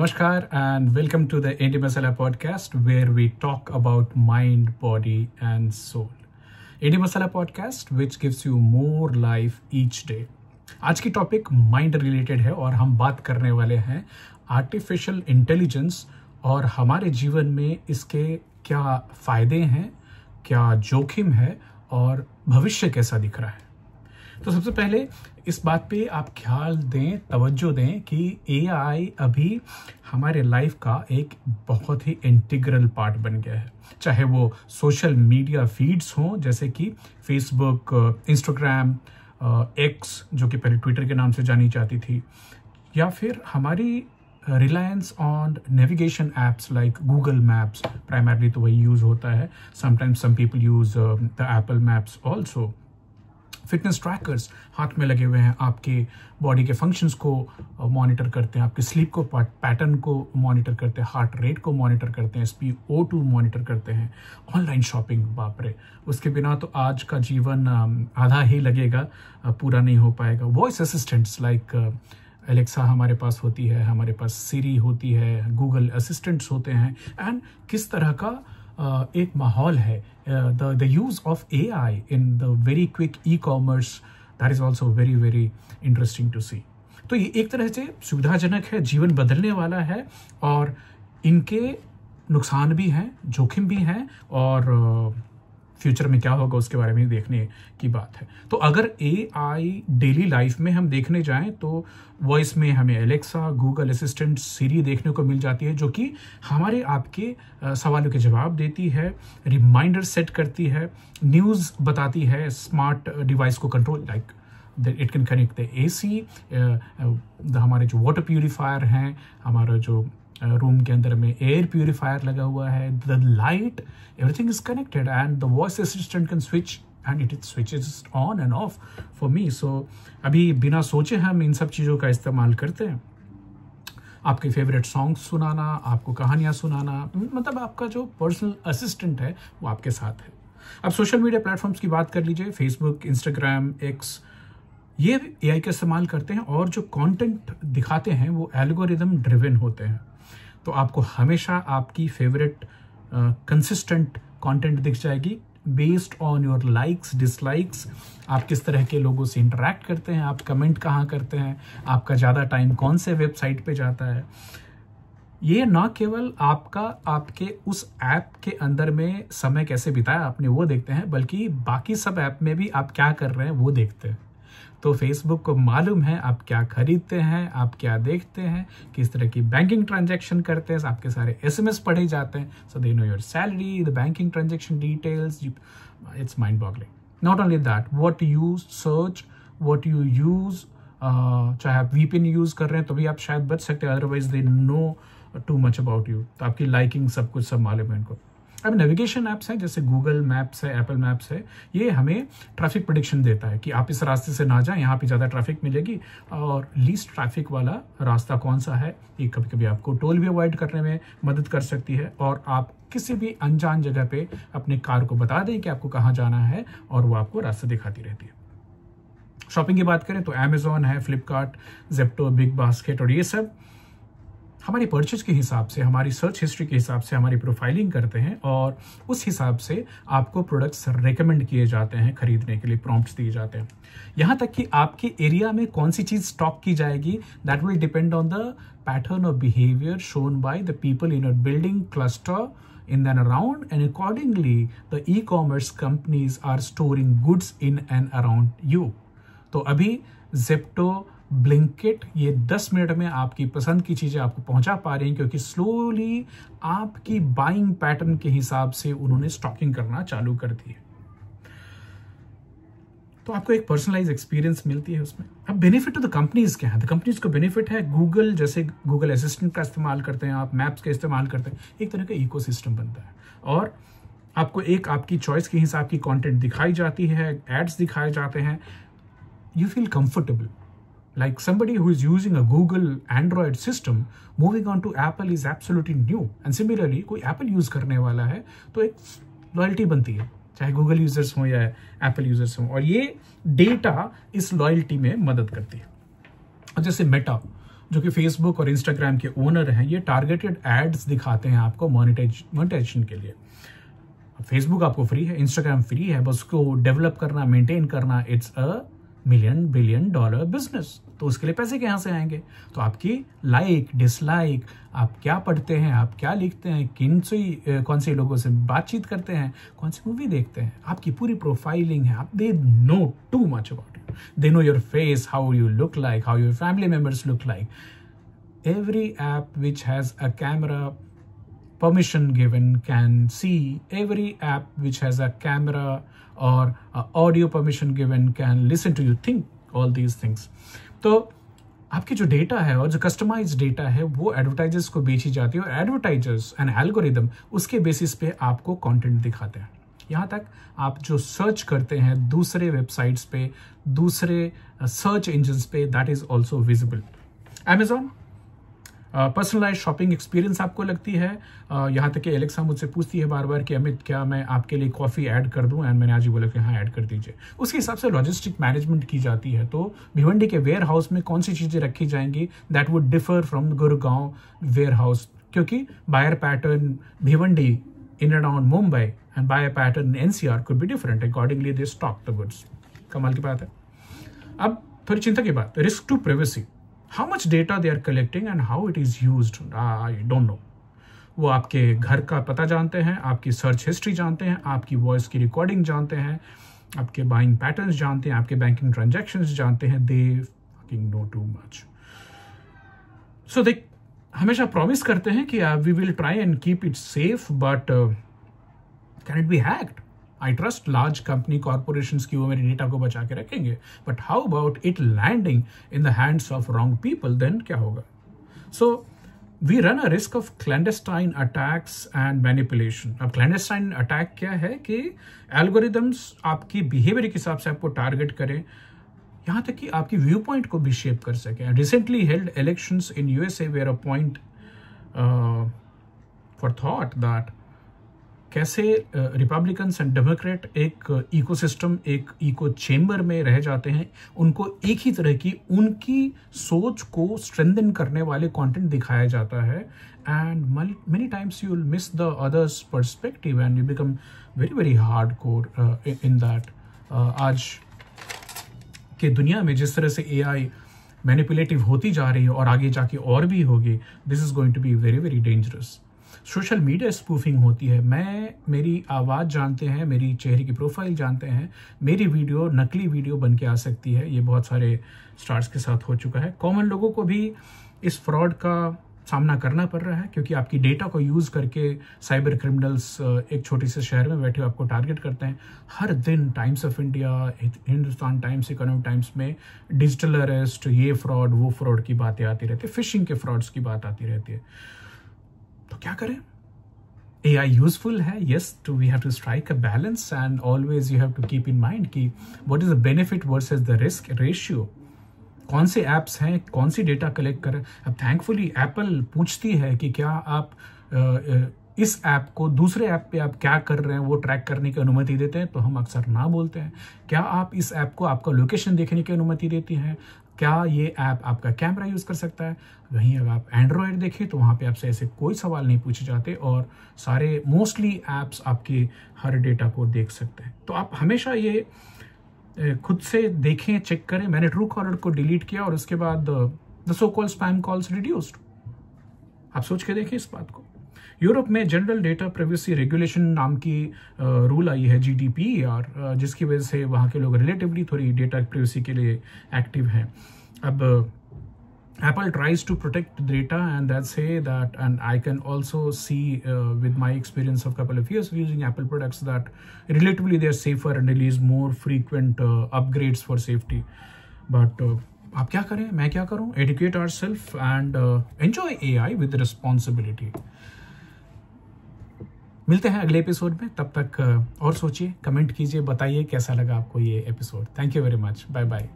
Namaskar and welcome to the Indie Masala podcast where we talk about mind, body and soul. Indie Masala podcast which gives you more life each day. आज की topic mind related है और हम बात करने वाले हैं artificial intelligence और हमारे जीवन में इसके क्या फायदे हैं, क्या जोखिम है और भविष्य कैसा दिख रहा है। तो सबसे पहले इस बात पे आप ख्याल दें, तवज्जो दें कि एआई अभी हमारे लाइफ का एक बहुत ही इंटीग्रल पार्ट बन गया है। चाहे वो सोशल मीडिया फीड्स हों जैसे कि फेसबुक, इंस्टाग्राम, एक्स जो कि पहले ट्विटर के नाम से जानी जाती थी, या फिर हमारी reliance on navigation apps like Google maps, primarily तो वही यूज़ होता है। Sometimes some people use the Apple maps also. Fitness trackers हाथ में लगे हुए हैं, आपके बॉडी के फंक्शंस को मॉनिटर करते हैं, आपके स्लीप को पैटर्न को मॉनिटर करते हैं, हार्ट रेट को मॉनिटर करते हैं, SpO2 मॉनिटर करते हैं। ऑनलाइन शॉपिंग, बाप रे, उसके बिना तो आज का जीवन आधा ही लगेगा, पूरा नहीं हो पाएगा। वॉइस असिस्टेंट्स लाइक एलेक्सा हमारे पास होती है, हमारे पास सिरी होती है, गूगल असिस्टेंट्स होते हैं। एंड किस तरह का एक माहौल है, the use of AI in the very quick e-commerce, that is also very very interesting to see. तो ये एक तरह से सुविधाजनक है, जीवन बदलने वाला है और इनके नुकसान भी हैं, जोखिम भी हैं और फ्यूचर में क्या होगा उसके बारे में देखने की बात है। तो अगर AI डेली लाइफ में हम देखने जाएं तो वॉइस में हमें एलेक्सा, गूगल असिस्टेंट, सिरी देखने को मिल जाती है जो कि हमारे आपके सवालों के जवाब देती है, रिमाइंडर सेट करती है, न्यूज़ बताती है, स्मार्ट डिवाइस को control like it can connect the AC, हमारे जो वाटर प्यूरिफायर हैं, हमारा जो रूम के अंदर में एयर प्यूरिफायर लगा हुआ है, the light, everything is connected and the voice assistant can switch and it switches on and off for me. So अभी बिना सोचे हम इन सब चीज़ों का इस्तेमाल करते हैं। आपके फेवरेट सॉन्ग्स सुनाना, आपको कहानियाँ सुनाना, मतलब आपका जो पर्सनल असिस्टेंट है वो आपके साथ है। अब सोशल मीडिया प्लेटफॉर्म्स की बात कर लीजिए, फेसबुक, इंस्टाग्राम, एक्स, ये AI का इस्तेमाल करते हैं और जो कंटेंट दिखाते हैं वो एल्गोरिदम ड्रिवन होते हैं। तो आपको हमेशा आपकी फेवरेट कंसिस्टेंट कंटेंट दिख जाएगी based on your likes, dislikes, आप किस तरह के लोगों से इंटरेक्ट करते हैं, आप कमेंट कहाँ करते हैं, आपका ज़्यादा टाइम कौन से वेबसाइट पे जाता है। ये ना केवल आपके उस ऐप के अंदर में समय कैसे बिताया आपने वो देखते हैं, बल्कि बाकी सब ऐप में भी आप क्या कर रहे हैं वो देखते हैं। तो फेसबुक को मालूम है आप क्या खरीदते हैं, आप क्या देखते हैं, किस तरह की बैंकिंग ट्रांजैक्शन करते हैं, आपके सारे SMS पढ़े जाते हैं। So they know your salary, the banking transaction details, it's mind boggling. Not only that, what you search, what you use, चाहे आप VPN यूज कर रहे हैं तो भी आप शायद बच सकते हैं, otherwise they know too much about you. तो आपकी लाइकिंग सब कुछ सब मालूम है इनको। अब नेविगेशन ऐप्स हैं जैसे गूगल मैप्स है, एप्पल मैप्स है, ये हमें ट्रैफिक प्रेडिक्शन देता है कि आप इस रास्ते से ना जाएं, यहाँ पे ज़्यादा ट्रैफिक मिलेगी और लीस्ट ट्रैफिक वाला रास्ता कौन सा है। ये कभी कभी आपको टोल भी अवॉइड करने में मदद कर सकती है और आप किसी भी अनजान जगह पे अपने कार को बता दें कि आपको कहाँ जाना है और वो आपको रास्ता दिखाती रहती है। शॉपिंग की बात करें तो अमेजॉन है, फ्लिपकार्ट, जेप्टो, बिग बास्केट, और ये सब हमारी परचेज के हिसाब से, हमारी सर्च हिस्ट्री के हिसाब से हमारी प्रोफाइलिंग करते हैं और उस हिसाब से आपको प्रोडक्ट्स रेकमेंड किए जाते हैं, खरीदने के लिए प्रॉम्प्ट्स दिए जाते हैं। यहाँ तक कि आपके एरिया में कौन सी चीज़ स्टॉक की जाएगी, that will depend on the pattern of behaviour shown by the people in a building cluster in and around, and accordingly the e-commerce companies are storing goods in and around you. तो अभी Zepto, Blinkit ये 10 minute में आपकी पसंद की चीज़ें आपको पहुंचा पा रही हैं क्योंकि स्लोली आपकी बाइंग पैटर्न के हिसाब से उन्होंने स्टॉकिंग करना चालू कर दी है। तो आपको एक पर्सनलाइज एक्सपीरियंस मिलती है उसमें। अब बेनिफिट टू द कंपनीज क्या है? द कंपनीज को बेनिफिट है, गूगल जैसे गूगल असिस्टेंट का इस्तेमाल करते हैं आप, मैप्स का इस्तेमाल करते हैं, एक तरह का इकोसिस्टम बनता है और आपको एक आपकी चॉइस के हिसाब की कंटेंट दिखाई जाती है, एड्स दिखाए जाते हैं, you feel comfortable. Like somebody who is using a Google Android system, moving on to Apple is absolutely new. And similarly, कोई Apple यूज करने वाला है तो एक लॉयल्टी बनती है, चाहे गूगल यूजर्स हों या एप्पल यूजर्स हों, और ये डेटा इस लॉयल्टी में मदद करती है। जैसे मेटा जो कि फेसबुक और इंस्टाग्राम के ओनर हैं, ये टारगेटेड एड्स दिखाते हैं आपको मोनेटाइजेशन के लिए। फेसबुक आपको फ्री है, इंस्टाग्राम फ्री है, बस उसको डेवलप करना, मेंटेन करना, इट्स अ $1 बिलियन बिजनेस। तो उसके लिए पैसे कहाँ से आएंगे? तो आपकी लाइक, डिसलाइक, आप क्या पढ़ते हैं, आप क्या लिखते हैं, कौन से लोगों से बातचीत करते हैं, कौन सी मूवी देखते हैं, आपकी पूरी प्रोफाइलिंग है। आप they know too much about you, they know your face, how you look like, how your family members look like. Every app which has a camera permission given can see, every app which has a camera or audio permission given can listen to you, think all these things। तो आपकी जो data है और जो customised data है वो advertisers को बेची जाती है, और एडवर्टाइजर्स एंड एल्गोरिदम उसके बेसिस पे आपको कंटेंट दिखाते हैं। यहाँ तक आप जो सर्च करते हैं दूसरे वेबसाइट्स पे, दूसरे सर्च इंजन्स पे, that is also visible. Amazon personalise shopping experience आपको लगती है। यहाँ तक कि एलेक्सा मुझसे पूछती है बार बार कि अमित क्या मैं आपके लिए कॉफ़ी ऐड कर दूं, एंड मैंने आज ही बोला कि हाँ ऐड कर दीजिए। उसके हिसाब से लॉजिस्टिक मैनेजमेंट की जाती है। तो भिवंडी के वेयर हाउस में कौन सी चीज़ें रखी जाएंगी, that would differ from Gurgaon warehouse, क्योंकि buyer pattern Bhiwandi in and around Mumbai and buyer pattern NCR could be different, accordingly they stock the goods. कमाल की बात है। अब थोड़ी चिंता की बात, risk to privacy, how much data they are collecting and how it is used, I don't know। वो आपके घर का पता जानते हैं, आपकी सर्च हिस्ट्री जानते हैं, आपकी वॉइस की रिकॉर्डिंग जानते हैं, आपके बाइंग पैटर्न्स जानते हैं, आपके बैंकिंग ट्रांजैक्शंस जानते हैं। दे fucking know too much। So they हमेशा प्रॉमिस करते हैं कि we will try and keep it safe, but can it be hacked? I trust large company corporations की वो मेरे डेटा को बचा के रखेंगे, but how about it landing in the hands of wrong people, then क्या होगा? So we run a risk of clandestine attacks and manipulation. अब क्लैंडस्टाइन अटैक क्या है कि एल्गोरिदम्स आपकी बिहेवियर के हिसाब से आपको टारगेट करें, यहाँ तक कि आपकी व्यू पॉइंट को भी शेप कर सकें। Recently held elections in USA where a point for thought that कैसे रिपब्लिकन्स एंड डेमोक्रेट एक इकोसिस्टम, एक इको चेम्बर में रह जाते हैं, उनको एक ही तरह की उनकी सोच को स्ट्रेंथन करने वाले कंटेंट दिखाया जाता है, and many times you will miss the others perspective and you become very very hardcore in that. आज के दुनिया में जिस तरह से AI मैनिपुलेटिव होती जा रही है और आगे जाके और भी होगी, this is going to be very very dangerous. Social media spoofing होती है। मेरी आवाज़ जानते हैं, मेरी चेहरे की प्रोफाइल जानते हैं, मेरी वीडियो नकली वीडियो बन के आ सकती है। ये बहुत सारे स्टार्स के साथ हो चुका है। कॉमन लोगों को भी इस फ्रॉड का सामना करना पड़ रहा है, क्योंकि आपकी डेटा को यूज़ करके साइबर क्रिमिनल्स एक छोटे से शहर में बैठे आपको टारगेट करते हैं। हर दिन times of India, Hindustan times, economic times में डिजिटल अरेस्ट, ये फ्रॉड वो फ्रॉड की बातें आती रहती है, फिशिंग के फ्रॉड्स की बात आती रहती है। तो क्या करें? AI यूजफुल है, यस, तो we have to strike a balance and always you have to keep in mind कि what is the benefit versus the risk ratio. कौन से ऐप्स हैं, कौन सी डेटा कलेक्ट करें। अब थैंकफुली एप्पल पूछती है कि क्या आप इस ऐप को दूसरे ऐप पे आप क्या कर रहे हैं वो ट्रैक करने की अनुमति देते हैं, तो हम अक्सर ना बोलते हैं। क्या आप इस ऐप को आपका लोकेशन देखने की अनुमति देती हैं? क्या ये ऐप आपका कैमरा यूज़ कर सकता है? वहीं अगर आप एंड्रॉयड देखें तो वहाँ पे आपसे ऐसे कोई सवाल नहीं पूछे जाते, और सारे मोस्टली ऐप्स आपके हर डेटा को देख सकते हैं। तो आप हमेशा ये खुद से देखें, चेक करें। मैंने ट्रू कॉलर को डिलीट किया और उसके बाद the so called spam calls reduced. आप सोच के देखें इस बात को। यूरोप में जनरल डेटा प्राइवेसी रेगुलेशन नाम की रूल आई है, GDPR, जिसकी वजह से वहाँ के लोग रिलेटिवली थोड़ी डेटा प्राइवेसी के लिए एक्टिव हैं। अब Apple tries to protect data, and that's that, and I can also see with my experience of couple of years using Apple products that relatively they are safer and release more frequent upgrades for safety. But आप क्या करें, मैं क्या करूं? Educate ourselves and enjoy AI with responsibility. मिलते हैं अगले episode में, तब तक और सोचिए, कमेंट कीजिए, बताइए कैसा लगा आपको ये episode. Thank you very much, bye bye.